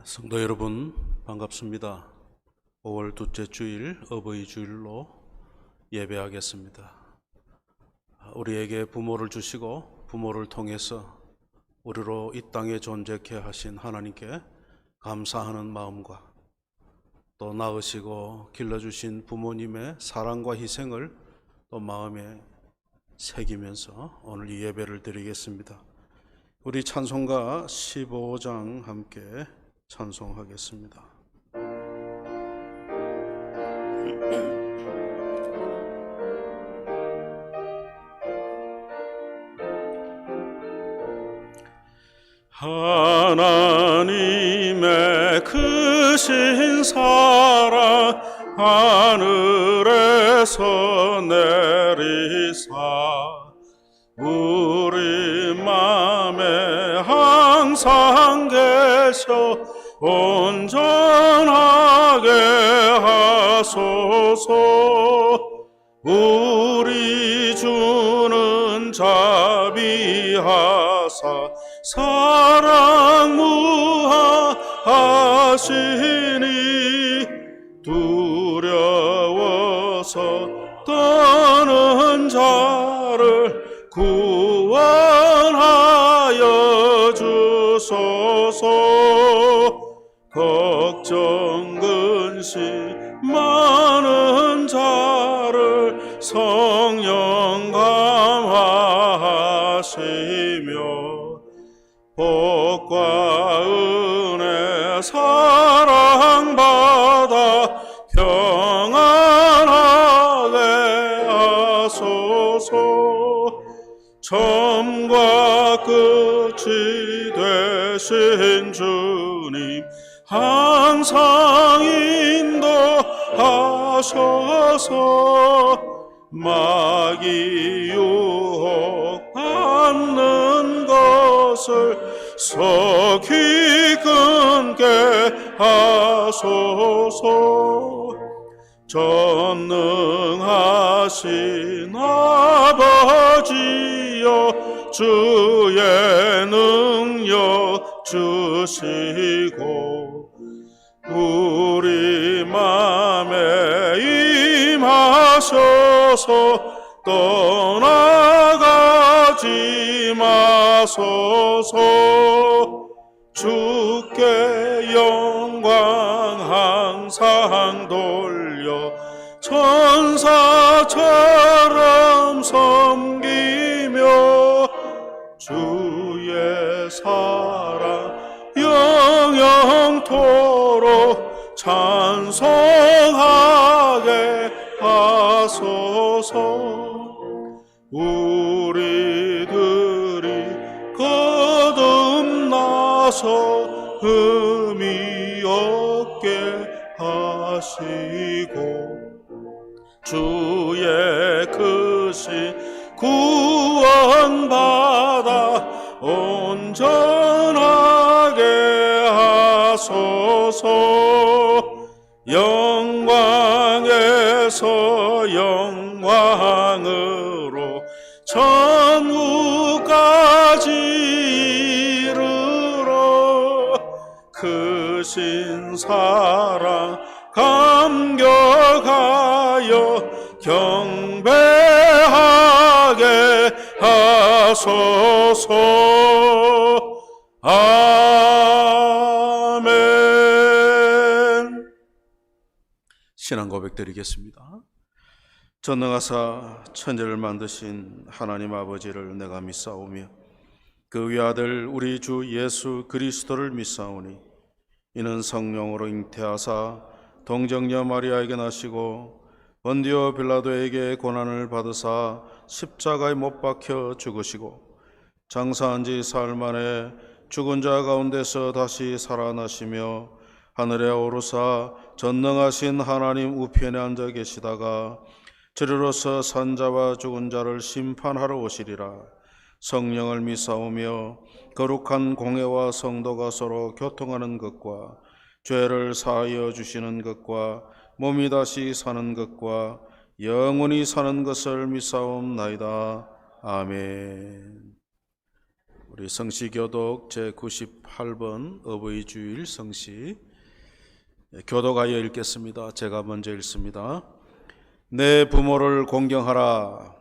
성도 여러분, 반갑습니다. 5월 둘째 주일 어버이 주일로 예배하겠습니다. 우리에게 부모를 주시고 부모를 통해서 우리로 이 땅에 존재케 하신 하나님께 감사하는 마음과 또 낳으시고 길러주신 부모님의 사랑과 희생을 또 마음에 새기면서 오늘 이 예배를 드리겠습니다. 우리 찬송가 15장 함께 찬송하겠습니다. 하나님의 크신 사랑 하늘에서 내리사 우리 맘에 항상 계셔 온전하게 하소서. 우리 주는 자비하사 사랑 무하하시니 두려워서 떠는 자를 구원하여 주소서. 걱정 근심 많은 자를 성령 감화하시며 복과 은혜 사랑받아 평안하게 하소서. 처음과 끝이 되신 주님 항상 인도하셔서 마귀 유혹받는 것을 속히 끊게 하소서. 전능하신 아버지여 주의 능력 주시고 우리 맘에 임하셔서 떠나가지 마소서. 주께 영광 항상 돌려 천사처럼 섬기며 주의 사랑 영영토록 찬송하게 하소서. 우리들이 거듭나서 흠이 없게 하시고 주의 크신 구원받아 온전하게 하소서. 영광에서 영광으로 천국까지 이르러 크신 사랑 감격하여 경배하게 하소서. 아멘. 신앙 고백 드리겠습니다. 전능하사 천지를 만드신 하나님 아버지를 내가 믿사오며 그 외아들 우리 주 예수 그리스도를 믿사오니 이는 성령으로 잉태하사 동정녀 마리아에게 나시고 본디오 빌라도에게 고난을 받으사 십자가에 못 박혀 죽으시고 장사한 지 사흘 만에 죽은 자 가운데서 다시 살아나시며 하늘에 오르사 전능하신 하나님 우편에 앉아 계시다가 저리로서 산 자와 죽은 자를 심판하러 오시리라. 성령을 믿사오며 거룩한 공회와 성도가 서로 교통하는 것과 죄를 사하여 주시는 것과 몸이 다시 사는 것과 영원히 사는 것을 믿사옵나이다. 아멘. 우리 성시교독 제98번 어버이주일 성시 교독하여 읽겠습니다. 제가 먼저 읽습니다. 내 부모를 공경하라.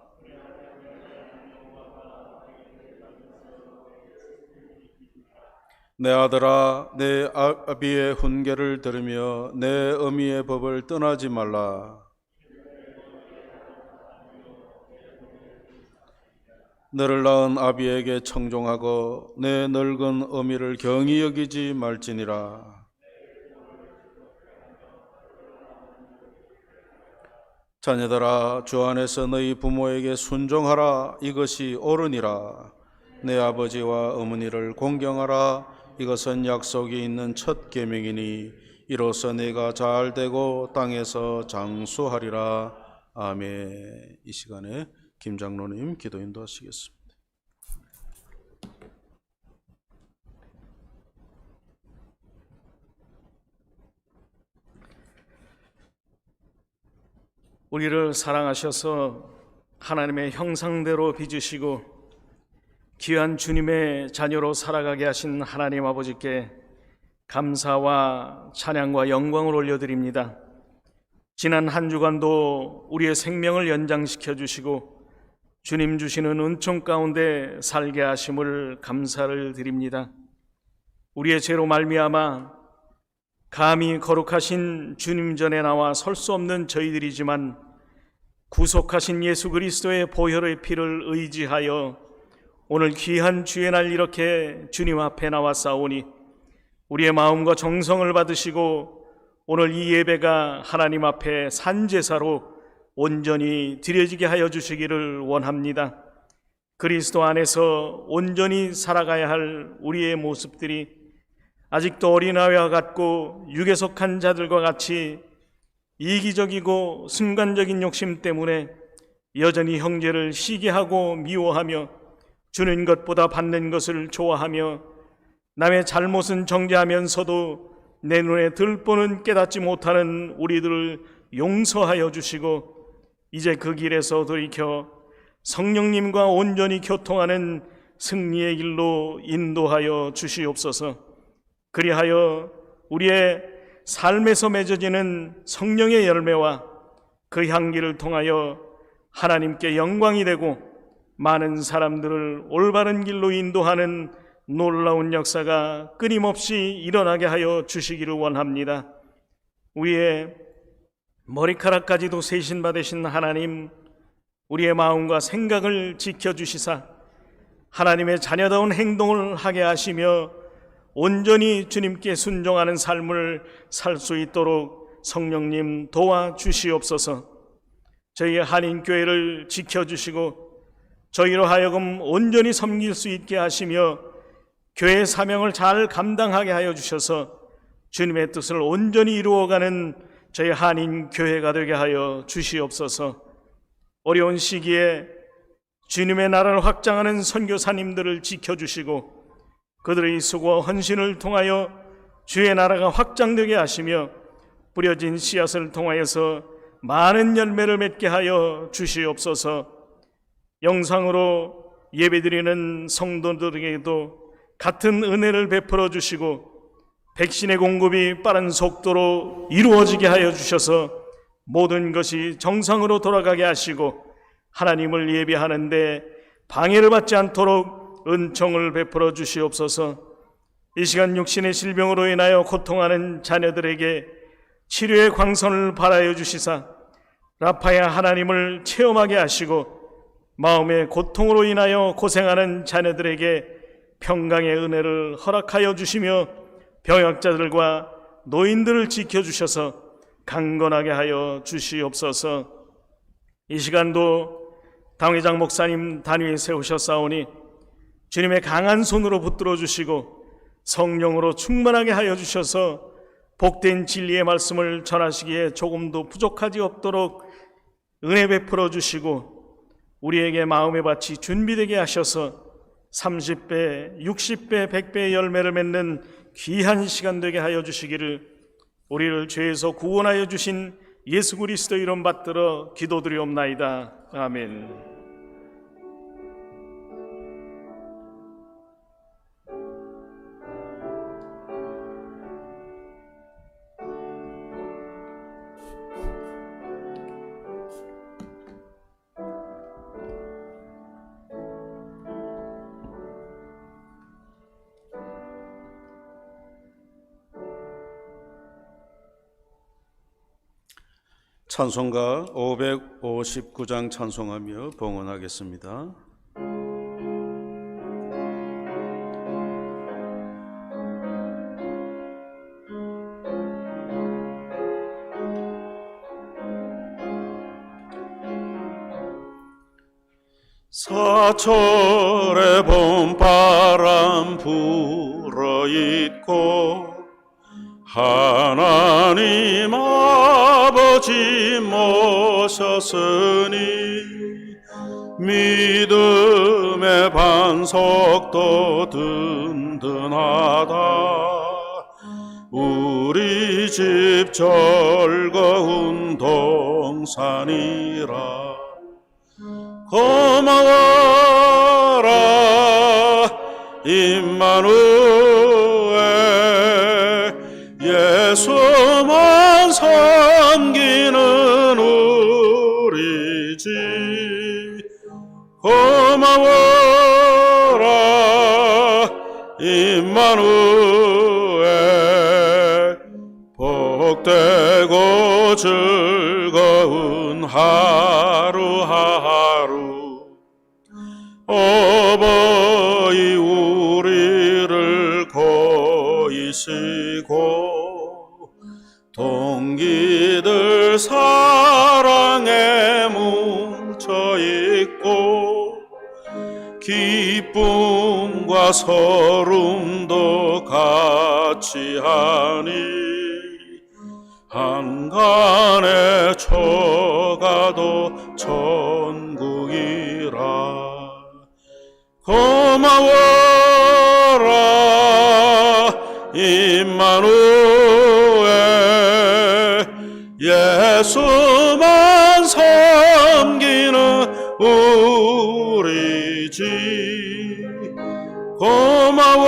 내 아들아, 내 아비의 훈계를 들으며 내 어미의 법을 떠나지 말라. 너를 낳은 아비에게 청종하고 내 늙은 어미를 경히 여기지 말지니라. 자녀들아, 주 안에서 너희 부모에게 순종하라. 이것이 옳으니라. 내 아버지와 어머니를 공경하라. 이것은 약속이 있는 첫 계명이니 이로써 내가 잘되고 땅에서 장수하리라. 아멘. 이 시간에 김 장로님 기도 인도하시겠습니다. 우리를 사랑하셔서 하나님의 형상대로 빚으시고 귀한 주님의 자녀로 살아가게 하신 하나님 아버지께 감사와 찬양과 영광을 올려드립니다. 지난 한 주간도 우리의 생명을 연장시켜 주시고 주님 주시는 은총 가운데 살게 하심을 감사를 드립니다. 우리의 죄로 말미암아 감히 거룩하신 주님 전에 나와 설 수 없는 저희들이지만 구속하신 예수 그리스도의 보혈의 피를 의지하여 오늘 귀한 주의 날 이렇게 주님 앞에 나왔사오니 우리의 마음과 정성을 받으시고 오늘 이 예배가 하나님 앞에 산제사로 온전히 드려지게 하여 주시기를 원합니다. 그리스도 안에서 온전히 살아가야 할 우리의 모습들이 아직도 어린아이와 같고 육에 속한 자들과 같이 이기적이고 순간적인 욕심 때문에 여전히 형제를 시기하고 미워하며 주는 것보다 받는 것을 좋아하며 남의 잘못은 정죄하면서도 내 눈에 들보는 깨닫지 못하는 우리들을 용서하여 주시고 이제 그 길에서 돌이켜 성령님과 온전히 교통하는 승리의 길로 인도하여 주시옵소서. 그리하여 우리의 삶에서 맺어지는 성령의 열매와 그 향기를 통하여 하나님께 영광이 되고 많은 사람들을 올바른 길로 인도하는 놀라운 역사가 끊임없이 일어나게 하여 주시기를 원합니다. 우리의 머리카락까지도 세신받으신 하나님, 우리의 마음과 생각을 지켜주시사 하나님의 자녀다운 행동을 하게 하시며 온전히 주님께 순종하는 삶을 살 수 있도록 성령님 도와주시옵소서. 저희의 한인교회를 지켜주시고 저희로 하여금 온전히 섬길 수 있게 하시며 교회의 사명을 잘 감당하게 하여 주셔서 주님의 뜻을 온전히 이루어가는 저희 한인교회가 되게 하여 주시옵소서. 어려운 시기에 주님의 나라를 확장하는 선교사님들을 지켜주시고 그들의 수고와 헌신을 통하여 주의 나라가 확장되게 하시며 뿌려진 씨앗을 통하여서 많은 열매를 맺게 하여 주시옵소서. 영상으로 예배드리는 성도들에게도 같은 은혜를 베풀어 주시고 백신의 공급이 빠른 속도로 이루어지게 하여 주셔서 모든 것이 정상으로 돌아가게 하시고 하나님을 예배하는데 방해를 받지 않도록 은총을 베풀어 주시옵소서. 이 시간 육신의 질병으로 인하여 고통하는 자녀들에게 치료의 광선을 발하여 주시사 라파야 하나님을 체험하게 하시고 마음의 고통으로 인하여 고생하는 자녀들에게 평강의 은혜를 허락하여 주시며 병약자들과 노인들을 지켜주셔서 강건하게 하여 주시옵소서. 이 시간도 당회장 목사님 단위에 세우셨사오니 주님의 강한 손으로 붙들어 주시고 성령으로 충만하게 하여 주셔서 복된 진리의 말씀을 전하시기에 조금도 부족하지 없도록 은혜 베풀어 주시고 우리에게 마음의 밭이 준비되게 하셔서 30배, 60배, 100배의 열매를 맺는 귀한 시간 되게 하여 주시기를 우리를 죄에서 구원하여 주신 예수 그리스도 이름 받들어 기도드리옵나이다. 아멘. 찬송가 559장 찬송하며 봉헌하겠습니다. 사철의 봄바람 불어있고 하나님 아버지 모셨으니 믿음의 반석도 든든하다. 우리 집 즐거운 동산이라. 고마워라 임마누엘, 예수만 섬기는 우리 집. 고마워라 임마누엘, 복되고 즐거운 하루하루. 어버이 우리를 고이시고 동기들 사랑에 뭉쳐있고 기쁨과 서름도 같이 하니 한간에 처가도 천국이라. 고마워라 임마누엘, 예수만 섬기는 우리 집. 고마워라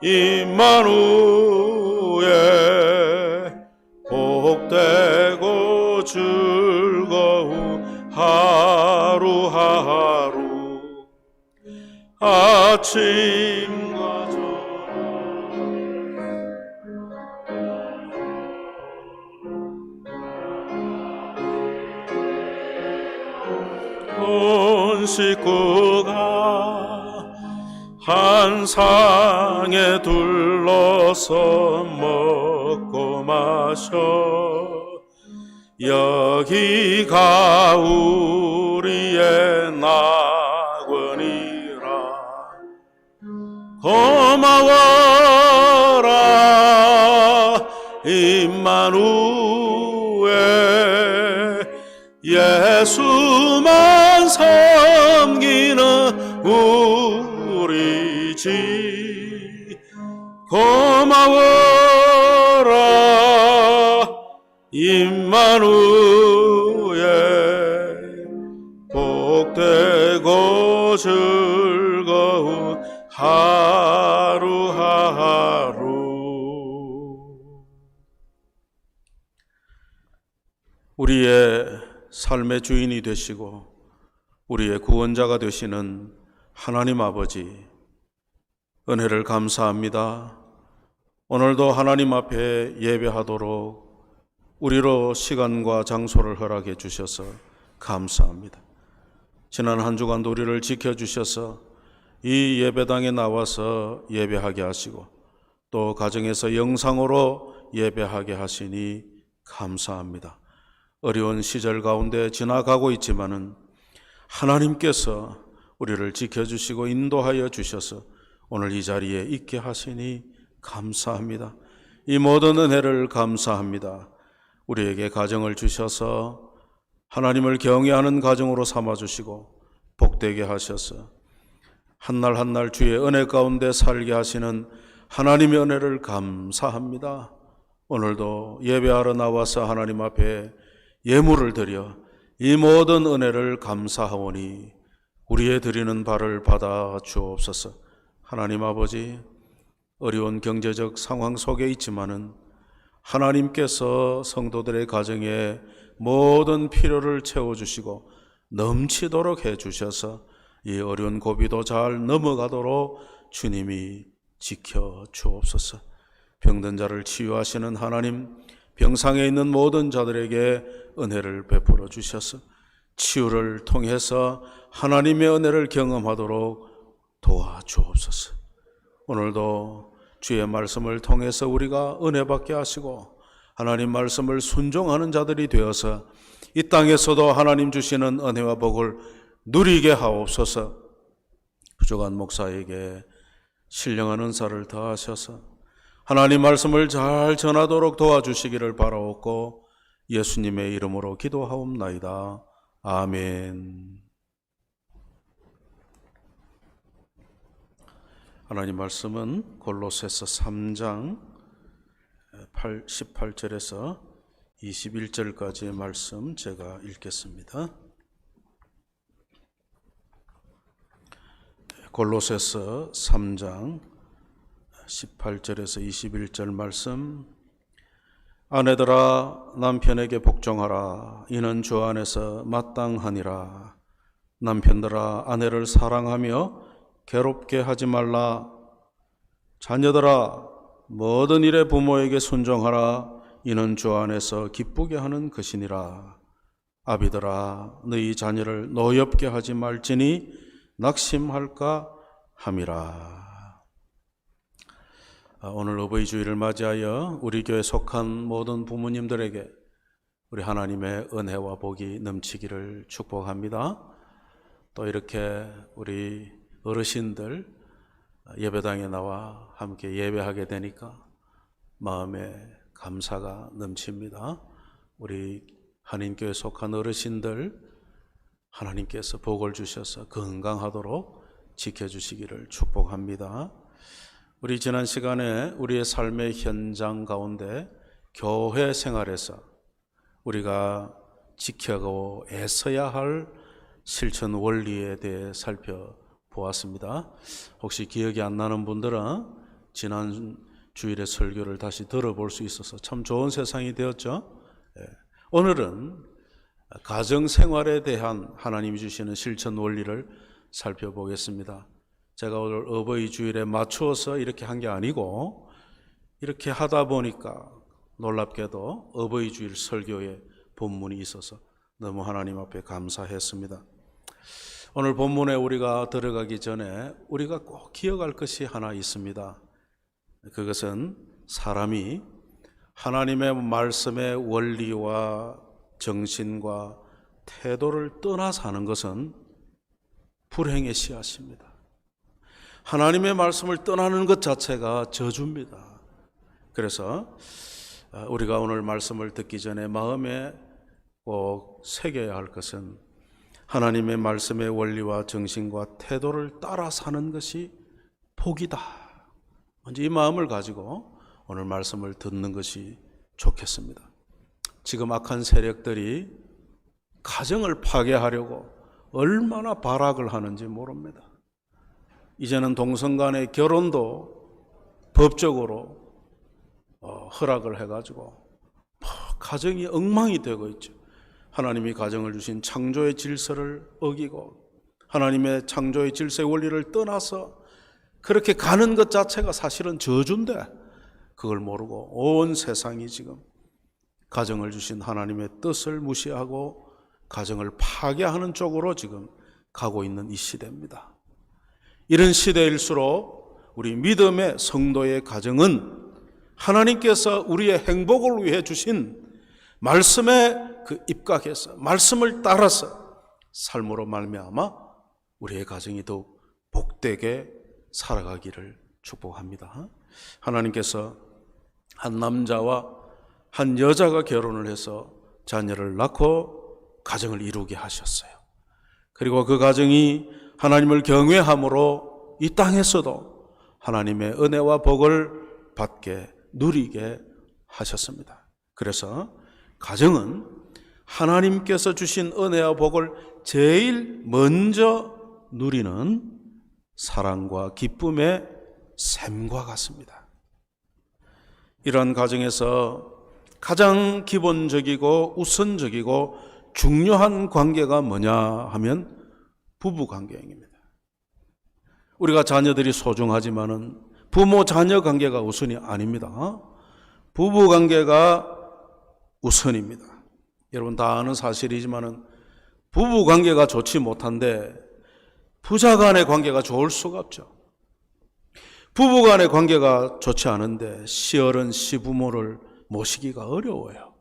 임마누엘, 복되고 즐거운 하루하루. 아침과 온 식구가 한 상에 둘러서 먹고 마셔. 여기가 우리의 낙원이라. 고마워라 임마누엘, 예수만 섬기는 우리 집. 고마워라 임마누엘, 복되고 즐거운 하루하루. 우리의 삶의 주인이 되시고 우리의 구원자가 되시는 하나님 아버지, 은혜를 감사합니다. 오늘도 하나님 앞에 예배하도록 우리로 시간과 장소를 허락해 주셔서 감사합니다. 지난 한 주간도 우리를 지켜주셔서 이 예배당에 나와서 예배하게 하시고 또 가정에서 영상으로 예배하게 하시니 감사합니다. 어려운 시절 가운데 지나가고 있지만은 하나님께서 우리를 지켜주시고 인도하여 주셔서 오늘 이 자리에 있게 하시니 감사합니다. 이 모든 은혜를 감사합니다. 우리에게 가정을 주셔서 하나님을 경외하는 가정으로 삼아주시고 복되게 하셔서 한날 한날 주의 은혜 가운데 살게 하시는 하나님의 은혜를 감사합니다. 오늘도 예배하러 나와서 하나님 앞에 예물을 드려 이 모든 은혜를 감사하오니 우리의 드리는 바를 받아 주옵소서. 하나님 아버지, 어려운 경제적 상황 속에 있지만은 하나님께서 성도들의 가정에 모든 필요를 채워주시고 넘치도록 해주셔서 이 어려운 고비도 잘 넘어가도록 주님이 지켜 주옵소서. 병든 자를 치유하시는 하나님, 병상에 있는 모든 자들에게 은혜를 베풀어 주셔서 치유를 통해서 하나님의 은혜를 경험하도록 도와주옵소서. 오늘도 주의 말씀을 통해서 우리가 은혜 받게 하시고 하나님 말씀을 순종하는 자들이 되어서 이 땅에서도 하나님 주시는 은혜와 복을 누리게 하옵소서. 부족한 목사에게 신령한 은사를 더하셔서 하나님 말씀을 잘 전하도록 도와주시기를 바라옵고 예수님의 이름으로 기도하옵나이다. 아멘. 하나님 말씀은 골로새서 3장 18절에서 21절까지의 말씀 제가 읽겠습니다. 골로새서 3장 18절에서 21절 말씀. 아내들아 남편에게 복종하라. 이는 주 안에서 마땅하니라. 남편들아 아내를 사랑하며 괴롭게 하지 말라. 자녀들아 모든 일에 부모에게 순종하라. 이는 주 안에서 기쁘게 하는 것이니라. 아비들아 너희 자녀를 노엽게 하지 말지니 낙심할까 함이라. 오늘 어버이 주일을 맞이하여 우리 교회에 속한 모든 부모님들에게 우리 하나님의 은혜와 복이 넘치기를 축복합니다. 또 이렇게 우리 어르신들 예배당에 나와 함께 예배하게 되니까 마음에 감사가 넘칩니다. 우리 한인교회에 속한 어르신들 하나님께서 복을 주셔서 건강하도록 지켜주시기를 축복합니다. 우리 지난 시간에 우리의 삶의 현장 가운데 교회 생활에서 우리가 지켜고 애써야 할 실천 원리에 대해 살펴보았습니다. 혹시 기억이 안 나는 분들은 지난 주일의 설교를 다시 들어볼 수 있어서 참 좋은 세상이 되었죠. 오늘은 가정생활에 대한 하나님이 주시는 실천 원리를 살펴보겠습니다. 제가 오늘 어버이 주일에 맞추어서 이렇게 한 게 아니고 이렇게 하다 보니까 놀랍게도 어버이 주일 설교에 본문이 있어서 너무 하나님 앞에 감사했습니다. 오늘 본문에 우리가 들어가기 전에 우리가 꼭 기억할 것이 하나 있습니다. 그것은 사람이 하나님의 말씀의 원리와 정신과 태도를 떠나 사는 것은 불행의 씨앗입니다. 하나님의 말씀을 떠나는 것 자체가 저주입니다. 그래서 우리가 오늘 말씀을 듣기 전에 마음에 꼭 새겨야 할 것은 하나님의 말씀의 원리와 정신과 태도를 따라 사는 것이 복이다. 먼저 이 마음을 가지고 오늘 말씀을 듣는 것이 좋겠습니다. 지금 악한 세력들이 가정을 파괴하려고 얼마나 발악을 하는지 모릅니다. 이제는 동성간의 결혼도 법적으로 허락을 해가지고 가정이 엉망이 되고 있죠. 하나님이 가정을 주신 창조의 질서를 어기고 하나님의 창조의 질서의 원리를 떠나서 그렇게 가는 것 자체가 사실은 저주인데 그걸 모르고 온 세상이 지금 가정을 주신 하나님의 뜻을 무시하고 가정을 파괴하는 쪽으로 지금 가고 있는 이 시대입니다. 이런 시대일수록 우리 믿음의 성도의 가정은 하나님께서 우리의 행복을 위해 주신 말씀에 입각해서 말씀을 따라서 삶으로 말미암아 우리의 가정이 더욱 복되게 살아가기를 축복합니다. 하나님께서 한 남자와 한 여자가 결혼을 해서 자녀를 낳고 가정을 이루게 하셨어요. 그리고 그 가정이 하나님을 경외함으로 이 땅에서도 하나님의 은혜와 복을 받게 누리게 하셨습니다. 그래서 가정은 하나님께서 주신 은혜와 복을 제일 먼저 누리는 사랑과 기쁨의 샘과 같습니다. 이런 가정에서 가장 기본적이고 우선적이고 중요한 관계가 뭐냐 하면 부부 관계입니다. 우리가 자녀들이 소중하지만은 부모 자녀 관계가 우선이 아닙니다. 부부 관계가 우선입니다. 여러분 다 아는 사실이지만은 부부 관계가 좋지 못한데 부자 간의 관계가 좋을 수가 없죠. 부부 간의 관계가 좋지 않은데 시어른, 시부모를 모시기가 어려워요.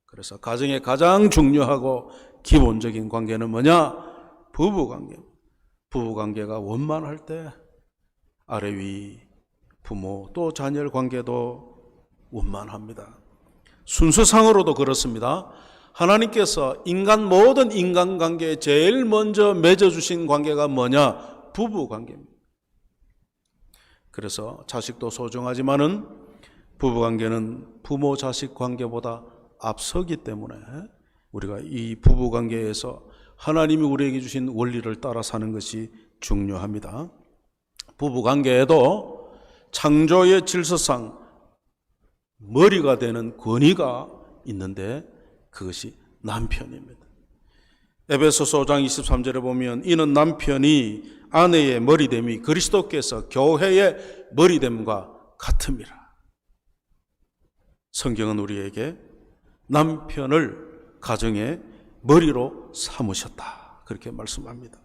그래서 가정의 가장 중요하고 기본적인 관계는 뭐냐? 부부 관계. 부부 관계가 원만할 때 아래 위 부모 또 자녀 관계도 원만합니다. 순서상으로도 그렇습니다. 하나님께서 모든 인간관계에 제일 먼저 맺어주신 관계가 뭐냐? 부부 관계입니다. 그래서 자식도 소중하지만은 부부 관계는 부모 자식 관계보다 앞서기 때문에 우리가 이 부부 관계에서 하나님이 우리에게 주신 원리를 따라 사는 것이 중요합니다. 부부 관계에도 창조의 질서상 머리가 되는 권위가 있는데 그것이 남편입니다. 에베소서 5장 23절에 보면 이는 남편이 아내의 머리됨이 그리스도께서 교회의 머리됨과 같음이라. 성경은 우리에게 남편을 가정의 머리로 삼으셨다. 그렇게 말씀합니다.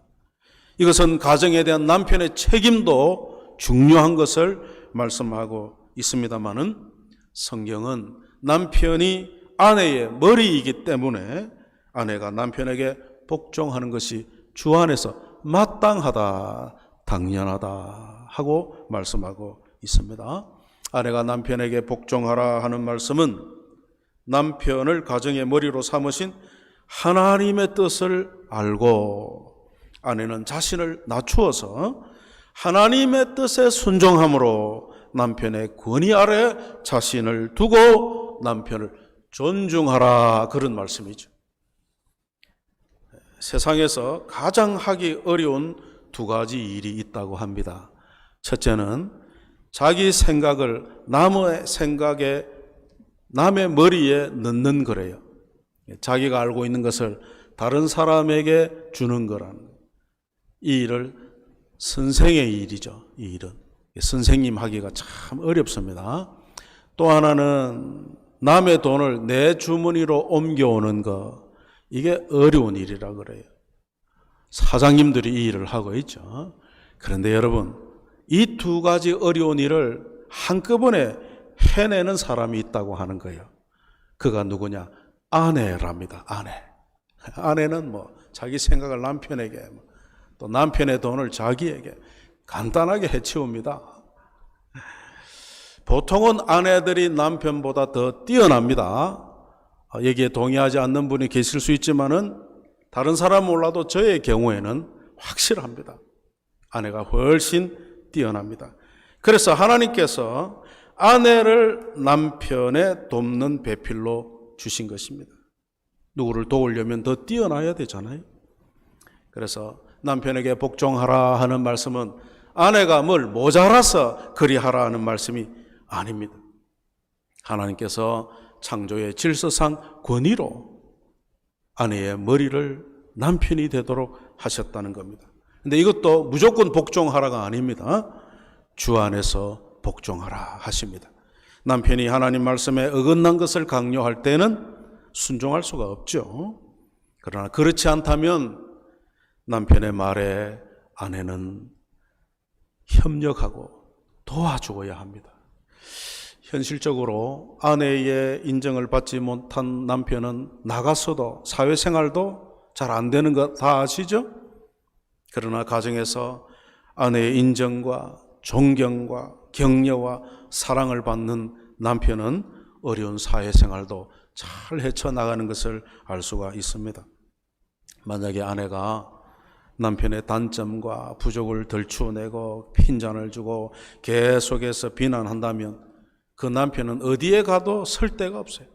이것은 가정에 대한 남편의 책임도 중요한 것을 말씀하고 있습니다마는 성경은 남편이 아내의 머리이기 때문에 아내가 남편에게 복종하는 것이 주 안에서 마땅하다, 당연하다 하고 말씀하고 있습니다. 아내가 남편에게 복종하라 하는 말씀은 남편을 가정의 머리로 삼으신 하나님의 뜻을 알고 아내는 자신을 낮추어서 하나님의 뜻에 순종함으로 남편의 권위 아래 자신을 두고 남편을 존중하라 그런 말씀이죠. 세상에서 가장 하기 어려운 두 가지 일이 있다고 합니다. 첫째는 자기 생각을 남의 머리에 넣는 거래요. 자기가 알고 있는 것을 다른 사람에게 주는 거라는 이 일을 선생의 일이죠. 이 일은 선생님 하기가 참 어렵습니다. 또 하나는 남의 돈을 내 주머니로 옮겨오는 거, 이게 어려운 일이라 그래요. 사장님들이 이 일을 하고 있죠. 그런데 여러분, 이 두 가지 어려운 일을 한꺼번에 해내는 사람이 있다고 하는 거예요. 그가 누구냐? 아내랍니다. 아내는 자기 생각을 남편에게, 또 남편의 돈을 자기에게 간단하게 해치웁니다. 보통은 아내들이 남편보다 더 뛰어납니다. 여기에 동의하지 않는 분이 계실 수 있지만은 다른 사람 몰라도 저의 경우에는 확실합니다. 아내가 훨씬 뛰어납니다. 그래서 하나님께서 아내를 남편의 돕는 배필로 주신 것입니다. 누구를 도우려면 더 뛰어나야 되잖아요. 그래서 남편에게 복종하라 하는 말씀은 아내가 뭘 모자라서 그리하라 하는 말씀이 아닙니다. 하나님께서 창조의 질서상 권위로 아내의 머리를 남편이 되도록 하셨다는 겁니다. 근데 이것도 무조건 복종하라가 아닙니다. 주 안에서 복종하라 하십니다. 남편이 하나님 말씀에 어긋난 것을 강요할 때는 순종할 수가 없죠. 그러나 그렇지 않다면 남편의 말에 아내는 협력하고 도와주어야 합니다. 현실적으로 아내의 인정을 받지 못한 남편은 나가서도 사회생활도 잘 안 되는 거 다 아시죠? 그러나 가정에서 아내의 인정과 존경과 격려와 사랑을 받는 남편은 어려운 사회생활도 잘 헤쳐나가는 것을 알 수가 있습니다. 만약에 아내가 남편의 단점과 부족을 덜추어내고 핀잔을 주고 계속해서 비난한다면 그 남편은 어디에 가도 설 데가 없어요.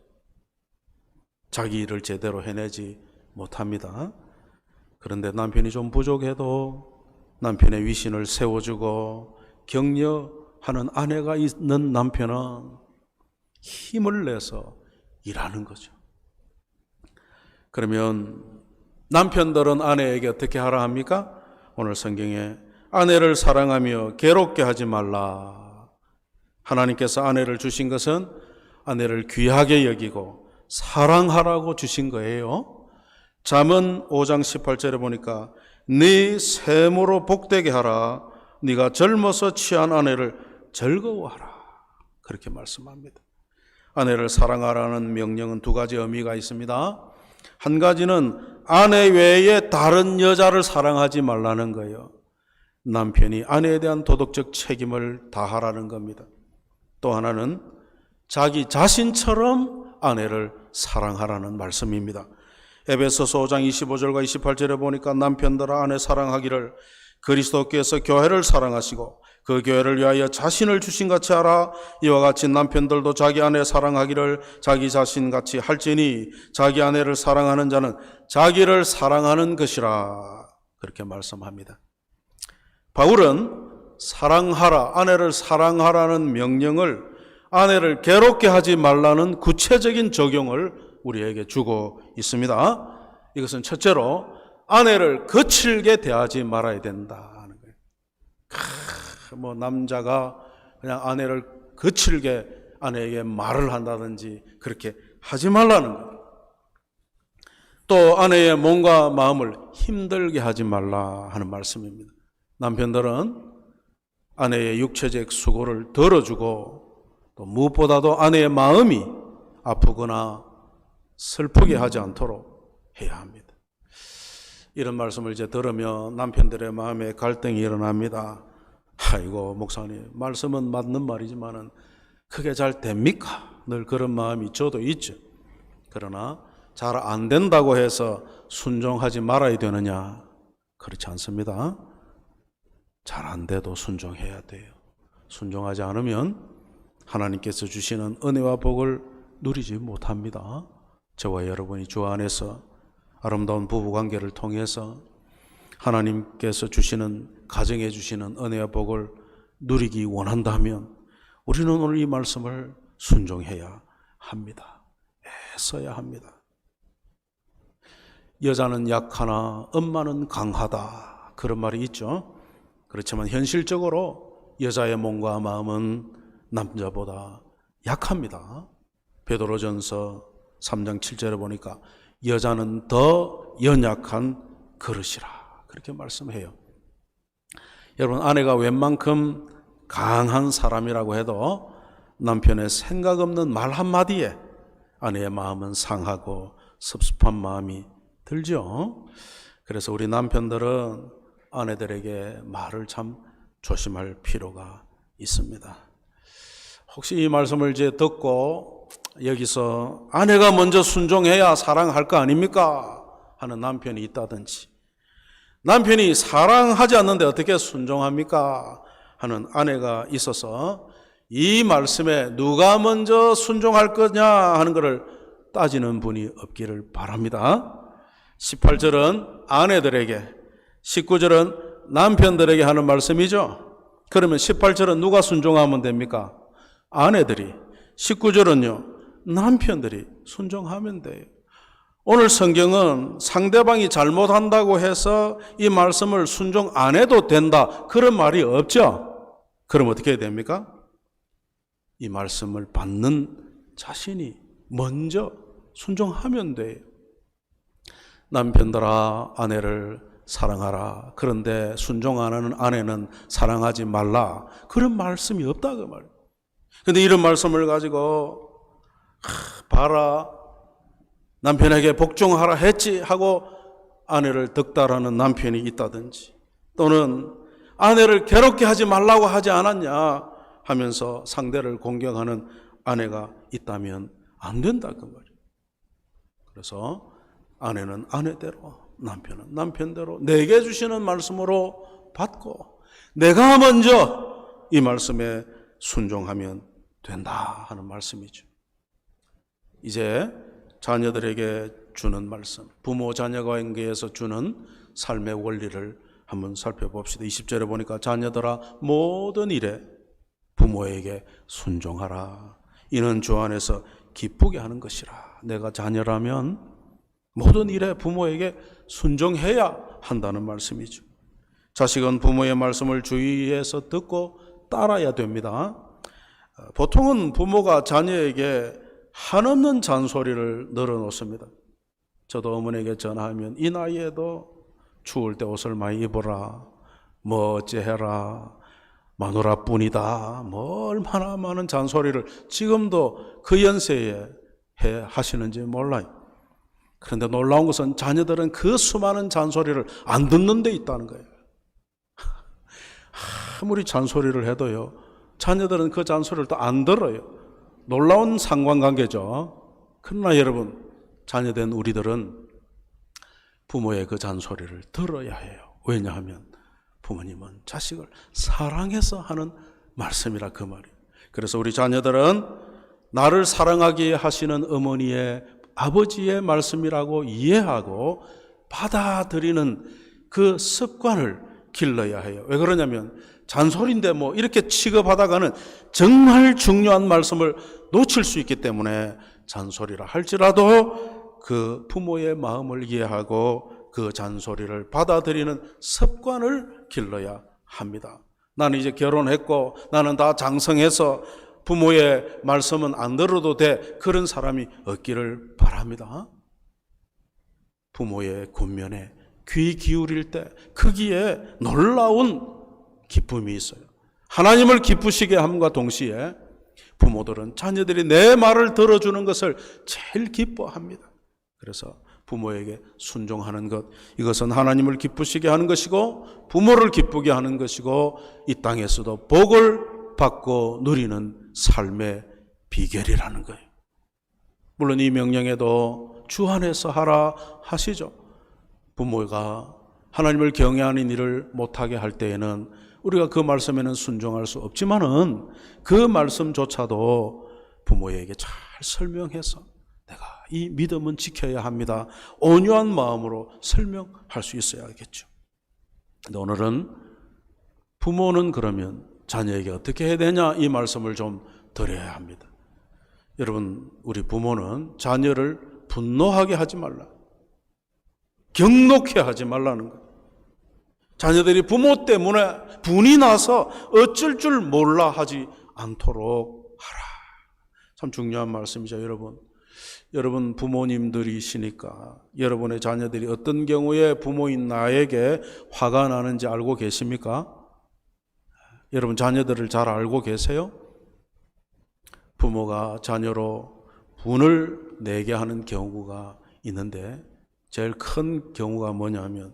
자기 일을 제대로 해내지 못합니다. 그런데 남편이 좀 부족해도 남편의 위신을 세워주고 격려하는 아내가 있는 남편은 힘을 내서 일하는 거죠. 그러면 남편들은 아내에게 어떻게 하라 합니까? 오늘 성경에 아내를 사랑하며 괴롭게 하지 말라. 하나님께서 아내를 주신 것은 아내를 귀하게 여기고 사랑하라고 주신 거예요. 잠언 5장 18절에 보니까 네 샘으로 복되게 하라. 네가 젊어서 취한 아내를 즐거워하라. 그렇게 말씀합니다. 아내를 사랑하라는 명령은 두 가지 의미가 있습니다. 한 가지는 아내 외에 다른 여자를 사랑하지 말라는 거예요. 남편이 아내에 대한 도덕적 책임을 다하라는 겁니다. 또 하나는 자기 자신처럼 아내를 사랑하라는 말씀입니다. 에베소서 5장 25절과 28절에 보니까 남편들아 아내 사랑하기를 그리스도께서 교회를 사랑하시고 그 교회를 위하여 자신을 주신 같이 하라. 이와 같이 남편들도 자기 아내 사랑하기를 자기 자신같이 할지니 자기 아내를 사랑하는 자는 자기를 사랑하는 것이라. 그렇게 말씀합니다. 바울은 사랑하라, 아내를 사랑하라는 명령을 아내를 괴롭게 하지 말라는 구체적인 적용을 우리에게 주고 있습니다. 이것은 첫째로 아내를 거칠게 대하지 말아야 된다는 거예요. 남자가 그냥 아내를 거칠게 아내에게 말을 한다든지 그렇게 하지 말라는 거예요. 또 아내의 몸과 마음을 힘들게 하지 말라 하는 말씀입니다. 남편들은 아내의 육체적 수고를 덜어주고 또 무엇보다도 아내의 마음이 아프거나 슬프게 하지 않도록 해야 합니다. 이런 말씀을 이제 들으면 남편들의 마음에 갈등이 일어납니다. 아이고 목사님, 말씀은 맞는 말이지만은 그게 잘 됩니까? 늘 그런 마음이 저도 있죠. 그러나 잘 안 된다고 해서 순종하지 말아야 되느냐? 그렇지 않습니다. 잘 안 돼도 순종해야 돼요. 순종하지 않으면 하나님께서 주시는 은혜와 복을 누리지 못합니다. 저와 여러분이 주 안에서 아름다운 부부관계를 통해서 하나님께서 주시는, 가정해 주시는 은혜와 복을 누리기 원한다면 우리는 오늘 이 말씀을 순종해야 합니다. 애써야 합니다. 여자는 약하나 엄마는 강하다, 그런 말이 있죠. 그렇지만 현실적으로 여자의 몸과 마음은 남자보다 약합니다. 베드로전서 3장 7절에 보니까 여자는 더 연약한 그릇이라, 그렇게 말씀해요. 여러분, 아내가 웬만큼 강한 사람이라고 해도 남편의 생각 없는 말 한마디에 아내의 마음은 상하고 섭섭한 마음이 들죠. 그래서 우리 남편들은 아내들에게 말을 참 조심할 필요가 있습니다. 혹시 이 말씀을 이제 듣고 여기서 아내가 먼저 순종해야 사랑할 거 아닙니까? 하는 남편이 있다든지, 남편이 사랑하지 않는데 어떻게 순종합니까? 하는 아내가 있어서 이 말씀에 누가 먼저 순종할 거냐 하는 것을 따지는 분이 없기를 바랍니다. 18절은 아내들에게, 19절은 남편들에게 하는 말씀이죠. 그러면 18절은 누가 순종하면 됩니까? 아내들이. 19절은요, 남편들이 순종하면 돼요. 오늘 성경은 상대방이 잘못한다고 해서 이 말씀을 순종 안 해도 된다, 그런 말이 없죠. 그럼 어떻게 해야 됩니까? 이 말씀을 받는 자신이 먼저 순종하면 돼요. 남편들아 아내를 사랑하라. 그런데 순종 안 하는 아내는 사랑하지 말라. 그런 말씀이 없다 그 말이에요. 그런데 이런 말씀을 가지고 봐라, 남편에게 복종하라 했지 하고 아내를 덕달하는 남편이 있다든지, 또는 아내를 괴롭게 하지 말라고 하지 않았냐 하면서 상대를 공격하는 아내가 있다면 안 된다 그 말이에요. 그래서 아내는 아내대로, 남편은 남편대로 내게 주시는 말씀으로 받고 내가 먼저 이 말씀에 순종하면 된다 하는 말씀이죠. 이제 자녀들에게 주는 말씀, 부모 자녀 관계에서 주는 삶의 원리를 한번 살펴봅시다. 20절에 보니까 자녀들아 모든 일에 부모에게 순종하라. 이는 주 안에서 기쁘게 하는 것이라. 내가 자녀라면 모든 일에 부모에게 순종해야 한다는 말씀이죠. 자식은 부모의 말씀을 주의해서 듣고 따라야 됩니다. 보통은 부모가 자녀에게 한없는 잔소리를 늘어놓습니다. 저도 어머니에게 전화하면 이 나이에도 추울 때 옷을 많이 입어라, 뭐 어째해라, 마누라뿐이다, 뭐 얼마나 많은 잔소리를 지금도 그 연세에 하시는지 몰라요. 그런데 놀라운 것은 자녀들은 그 수많은 잔소리를 안 듣는 데 있다는 거예요. 아무리 잔소리를 해도요, 자녀들은 그 잔소리를 또 안 들어요. 놀라운 상관관계죠. 그러나 여러분, 자녀된 우리들은 부모의 그 잔소리를 들어야 해요. 왜냐하면 부모님은 자식을 사랑해서 하는 말씀이라 그 말이에요. 그래서 우리 자녀들은 나를 사랑하게 하시는 어머니의, 아버지의 말씀이라고 이해하고 받아들이는 그 습관을 길러야 해요. 왜 그러냐면 잔소리인데 뭐 이렇게 취급하다가는 정말 중요한 말씀을 놓칠 수 있기 때문에 잔소리라 할지라도 그 부모의 마음을 이해하고 그 잔소리를 받아들이는 습관을 길러야 합니다. 나는 이제 결혼했고 나는 다 장성해서 부모의 말씀은 안 들어도 돼, 그런 사람이 없기를 바랍니다. 부모의 권면에 귀 기울일 때 거기에 놀라운 기쁨이 있어요. 하나님을 기쁘시게 함과 동시에 부모들은 자녀들이 내 말을 들어주는 것을 제일 기뻐합니다. 그래서 부모에게 순종하는 것, 이것은 하나님을 기쁘시게 하는 것이고 부모를 기쁘게 하는 것이고 이 땅에서도 복을 받고 누리는 삶의 비결이라는 거예요. 물론 이 명령에도 주 안에서 하라 하시죠. 부모가 하나님을 경외하는 일을 못하게 할 때에는 우리가 그 말씀에는 순종할 수 없지만은 그 말씀조차도 부모에게 잘 설명해서 내가 이 믿음은 지켜야 합니다, 온유한 마음으로 설명할 수 있어야겠죠. 근데 오늘은 부모는 그러면 자녀에게 어떻게 해야 되냐, 이 말씀을 좀 드려야 합니다. 여러분, 우리 부모는 자녀를 분노하게 하지 말라, 경록해 하지 말라는 거예요. 자녀들이 부모 때문에 분이 나서 어쩔 줄 몰라 하지 않도록 하라. 참 중요한 말씀이죠, 여러분. 여러분 부모님들이시니까 여러분의 자녀들이 어떤 경우에 부모인 나에게 화가 나는지 알고 계십니까? 여러분 자녀들을 잘 알고 계세요? 부모가 자녀로 분을 내게 하는 경우가 있는데 제일 큰 경우가 뭐냐면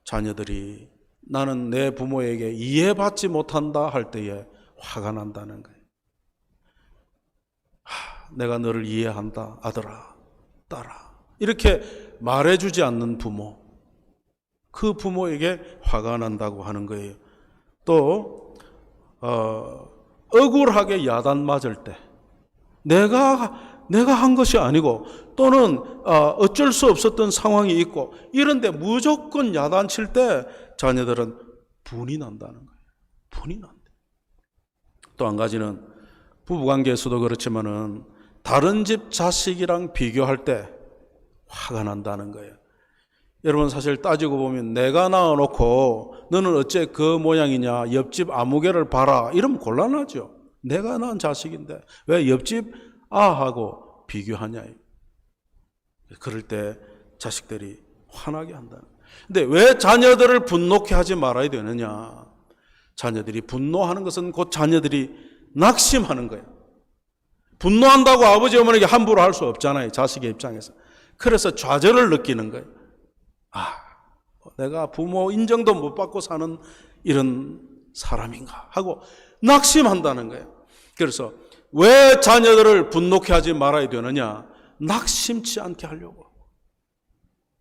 자녀들이 나는 내 부모에게 이해받지 못한다 할 때에 화가 난다는 거예요. 내가 너를 이해한다, 아들아, 딸아, 이렇게 말해주지 않는 부모, 그 부모에게 화가 난다고 하는 거예요. 또 억울하게 야단 맞을 때 내가 한 것이 아니고 또는 어쩔 수 없었던 상황이 있고 이런데 무조건 야단칠 때 자녀들은 분이 난다는 거예요. 분이 난다. 또 한 가지는 부부관계에서도 그렇지만은 다른 집 자식이랑 비교할 때 화가 난다는 거예요. 여러분 사실 따지고 보면 내가 낳아놓고 너는 어째 그 모양이냐, 옆집 아무개를 봐라, 이러면 곤란하죠. 내가 낳은 자식인데 왜 옆집 아하고 비교하냐. 그럴 때 자식들이 화나게 한다는 거예요. 근데 왜 자녀들을 분노케 하지 말아야 되느냐. 자녀들이 분노하는 것은 곧 자녀들이 낙심하는 거예요. 분노한다고 아버지 어머니에게 함부로 할 수 없잖아요, 자식의 입장에서. 그래서 좌절을 느끼는 거예요. 내가 부모 인정도 못 받고 사는 이런 사람인가 하고 낙심한다는 거예요. 그래서 왜 자녀들을 분노케 하지 말아야 되느냐? 낙심치 않게 하려고.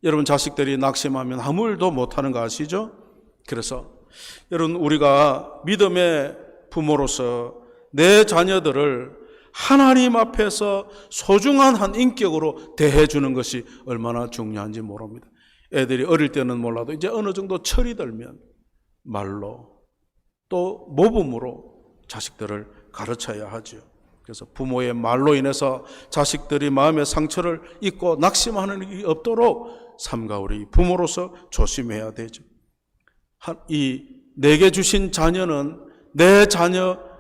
여러분 자식들이 낙심하면 아무 일도 못하는 거 아시죠? 그래서 여러분 우리가 믿음의 부모로서 내 자녀들을 하나님 앞에서 소중한 한 인격으로 대해주는 것이 얼마나 중요한지 모릅니다. 애들이 어릴 때는 몰라도 이제 어느 정도 철이 들면 말로 또 모범으로 자식들을 가르쳐야 하죠. 그래서 부모의 말로 인해서 자식들이 마음의 상처를 입고 낙심하는 일이 없도록 삼가 우리 부모로서 조심해야 되죠. 이 내게 주신 자녀는 내 자녀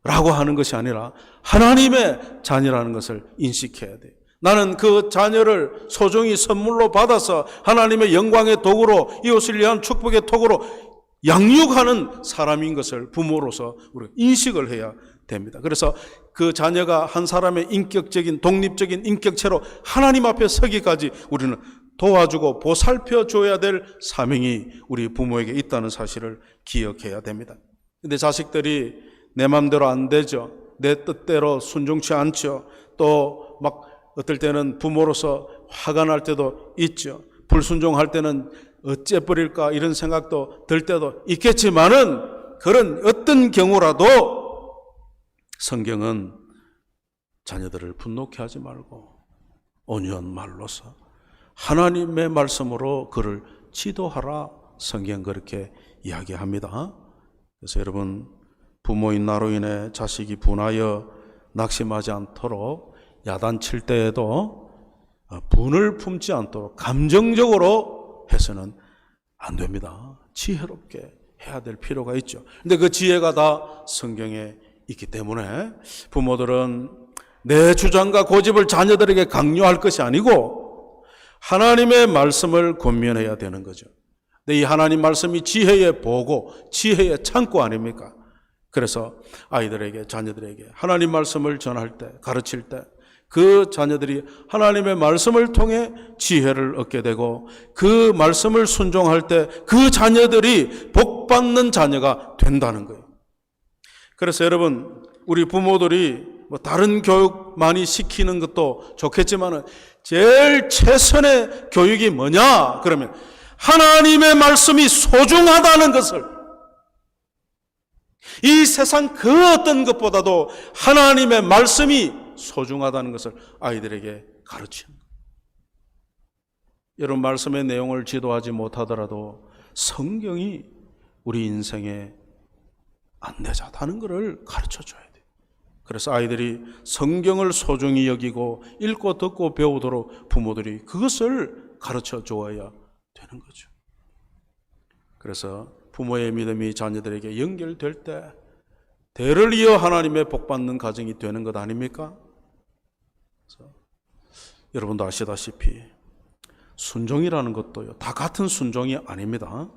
라고 하는 것이 아니라 하나님의 자녀라는 것을 인식해야 돼요. 나는 그 자녀를 소중히 선물로 받아서 하나님의 영광의 도구로, 이웃을 위한 축복의 도구로 양육하는 사람인 것을 부모로서 우리가 인식을 해야 됩니다. 그래서 그 자녀가 한 사람의 인격적인, 독립적인 인격체로 하나님 앞에 서기까지 우리는 도와주고 보살펴 줘야 될 사명이 우리 부모에게 있다는 사실을 기억해야 됩니다. 근데 자식들이 내 마음대로 안 되죠. 내 뜻대로 순종치 않죠. 또 막 어떨 때는 부모로서 화가 날 때도 있죠. 불순종할 때는 어째 버릴까 이런 생각도 들 때도 있겠지만은, 그런 어떤 경우라도 성경은 자녀들을 분노케 하지 말고 온유한 말로서 하나님의 말씀으로 그를 지도하라, 성경 그렇게 이야기합니다. 그래서 여러분, 부모인 나로 인해 자식이 분하여 낙심하지 않도록 야단칠 때에도 분을 품지 않도록 감정적으로 해서는 안 됩니다. 지혜롭게 해야 될 필요가 있죠. 근데 그 지혜가 다 성경에 있기 때문에 부모들은 내 주장과 고집을 자녀들에게 강요할 것이 아니고 하나님의 말씀을 권면해야 되는 거죠. 근데 이 하나님 말씀이 지혜의 보고, 지혜의 창고 아닙니까? 그래서 아이들에게, 자녀들에게 하나님 말씀을 전할 때, 가르칠 때 그 자녀들이 하나님의 말씀을 통해 지혜를 얻게 되고, 그 말씀을 순종할 때 그 자녀들이 복받는 자녀가 된다는 거예요. 그래서 여러분, 우리 부모들이 뭐 다른 교육 많이 시키는 것도 좋겠지만은 제일 최선의 교육이 뭐냐? 그러면 하나님의 말씀이 소중하다는 것을, 이 세상 그 어떤 것보다도 하나님의 말씀이 소중하다는 것을 아이들에게 가르치는 거예요. 여러분, 말씀의 내용을 지도하지 못하더라도 성경이 우리 인생의 안내자다는 것을 가르쳐줘야 돼요. 그래서 아이들이 성경을 소중히 여기고 읽고 듣고 배우도록 부모들이 그것을 가르쳐 주어야 되는 거죠. 그래서 부모의 믿음이 자녀들에게 연결될 때 대를 이어 하나님의 복받는 가정이 되는 것 아닙니까? 그래서 여러분도 아시다시피 순종이라는 것도요, 다 같은 순종이 아닙니다.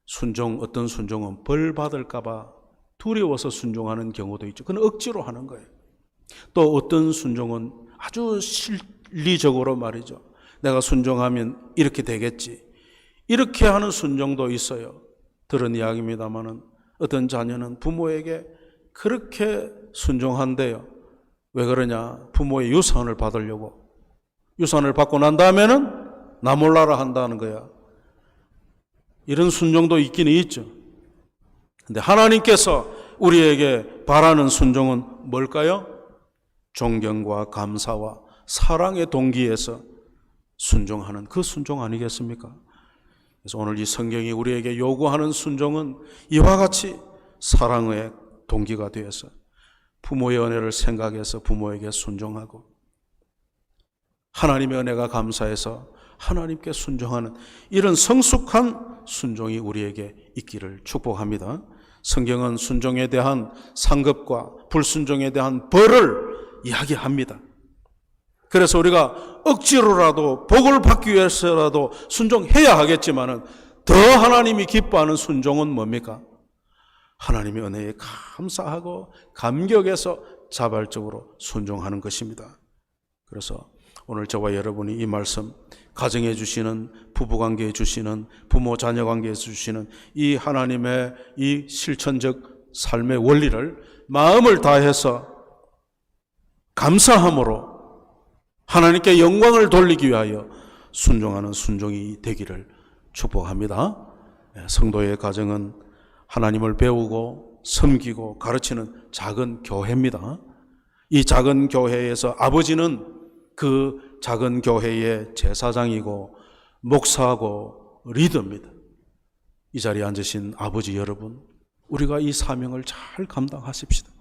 순종, 어떤 순종은 벌 받을까 봐 두려워서 순종하는 경우도 있죠. 그건 억지로 하는 거예요. 또 어떤 순종은 아주 실리적으로 말이죠. 내가 순종하면 이렇게 되겠지, 이렇게 하는 순종도 있어요. 들은 이야기입니다마는 어떤 자녀는 부모에게 그렇게 순종한대요. 왜 그러냐? 부모의 유산을 받으려고. 유산을 받고 난 다음에는 나 몰라라 한다는 거야. 이런 순종도 있기는 있죠. 근데 하나님께서 우리에게 바라는 순종은 뭘까요? 존경과 감사와 사랑의 동기에서 순종하는 그 순종 아니겠습니까? 그래서 오늘 이 성경이 우리에게 요구하는 순종은 이와 같이 사랑의 동기가 되어서 부모의 은혜를 생각해서 부모에게 순종하고, 하나님의 은혜가 감사해서 하나님께 순종하는 이런 성숙한 순종이 우리에게 있기를 축복합니다. 성경은 순종에 대한 상급과 불순종에 대한 벌을 이야기합니다. 그래서 우리가 억지로라도 복을 받기 위해서라도 순종해야 하겠지만은 더 하나님이 기뻐하는 순종은 뭡니까? 하나님의 은혜에 감사하고 감격해서 자발적으로 순종하는 것입니다. 그래서 오늘 저와 여러분이 이 말씀, 가정에 주시는, 부부관계에 주시는, 부모 자녀 관계에 주시는 이 하나님의 이 실천적 삶의 원리를 마음을 다해서 감사함으로 하나님께 영광을 돌리기 위하여 순종하는 순종이 되기를 축복합니다. 성도의 가정은 하나님을 배우고 섬기고 가르치는 작은 교회입니다. 이 작은 교회에서 아버지는 그 작은 교회의 제사장이고 목사고 리더입니다. 이 자리에 앉으신 아버지 여러분, 우리가 이 사명을 잘 감당하십시다.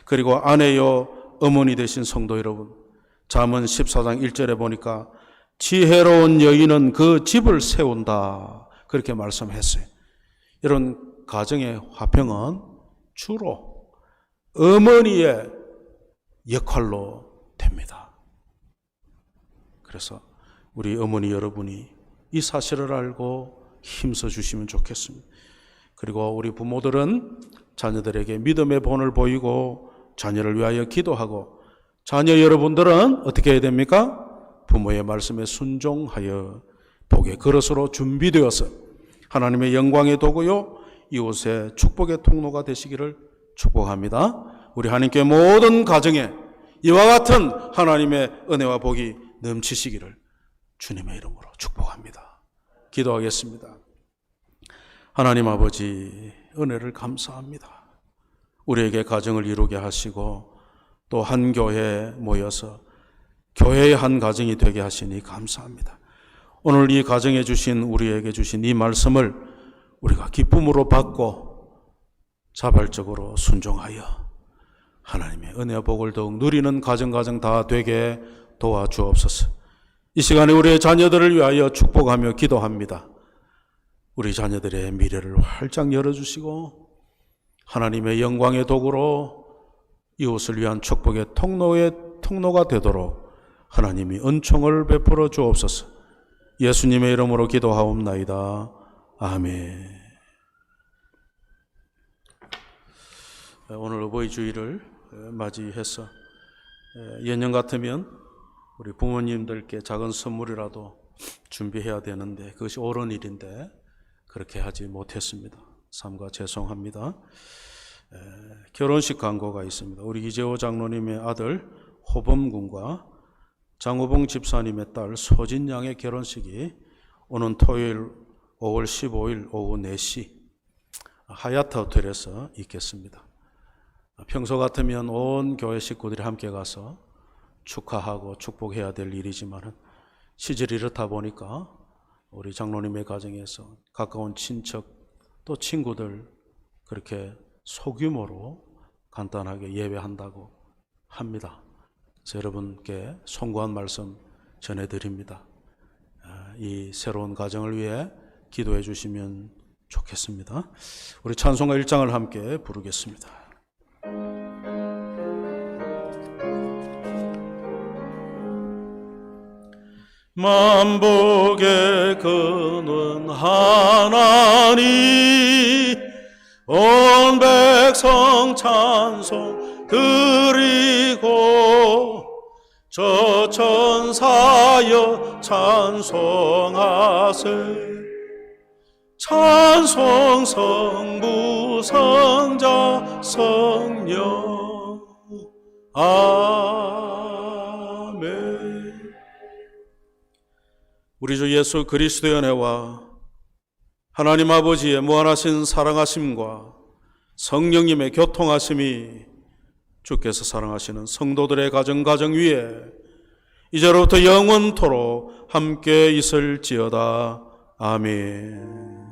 그리고 아내요 어머니 되신 성도 여러분, 잠언 14장 1절에 보니까 지혜로운 여인은 그 집을 세운다, 그렇게 말씀했어요. 이런 가정의 화평은 주로 어머니의 역할로 됩니다. 그래서 우리 어머니 여러분이 이 사실을 알고 힘써 주시면 좋겠습니다. 그리고 우리 부모들은 자녀들에게 믿음의 본을 보이고 자녀를 위하여 기도하고, 자녀 여러분들은 어떻게 해야 됩니까? 부모의 말씀에 순종하여 복의 그릇으로 준비되어서 하나님의 영광의 도구요 이웃의 축복의 통로가 되시기를 축복합니다. 우리 하나님께 모든 가정에 이와 같은 하나님의 은혜와 복이 넘치시기를 주님의 이름으로 축복합니다. 기도하겠습니다. 하나님 아버지, 은혜를 감사합니다. 우리에게 가정을 이루게 하시고 또 한 교회에 모여서 교회의 한 가정이 되게 하시니 감사합니다. 오늘 이 가정에 주신, 우리에게 주신 이 말씀을 우리가 기쁨으로 받고 자발적으로 순종하여 하나님의 은혜와 복을 더욱 누리는 가정 다 되게 도와주옵소서. 이 시간에 우리의 자녀들을 위하여 축복하며 기도합니다. 우리 자녀들의 미래를 활짝 열어주시고 하나님의 영광의 도구로 이웃을 위한 축복의 통로가 되도록 하나님이 은총을 베풀어 주옵소서. 예수님의 이름으로 기도하옵나이다. 아멘. 오늘 어버이 주일을 맞이해서 예년 같으면 우리 부모님들께 작은 선물이라도 준비해야 되는데 그것이 옳은 일인데 그렇게 하지 못했습니다. 삼가 죄송합니다. 결혼식 광고가 있습니다. 우리 이재호 장로님의 아들 호범군과 장호봉 집사님의 딸 소진양의 결혼식이 오는 토요일 5월 15일 오후 4시 하얏트 호텔에서 있겠습니다. 평소 같으면 온 교회 식구들이 함께 가서 축하하고 축복해야 될 일이지만 시절이 이렇다 보니까 우리 장로님의 가정에서 가까운 친척 또 친구들 그렇게 소규모로 간단하게 예배한다고 합니다. 그래서 여러분께 송구한 말씀 전해드립니다. 이 새로운 가정을 위해 기도해 주시면 좋겠습니다. 우리 찬송가 1장을 함께 부르겠습니다. 만복의 근원 하나님 온 백성 찬송 드리고 저 천사여 찬송하세 찬송 성부 성자 성령 아멘. 우리 주 예수 그리스도의 은혜와 하나님 아버지의 무한하신 사랑하심과 성령님의 교통하심이 주께서 사랑하시는 성도들의 가정 위에 이제로부터 영원토록 함께 있을지어다. 아멘.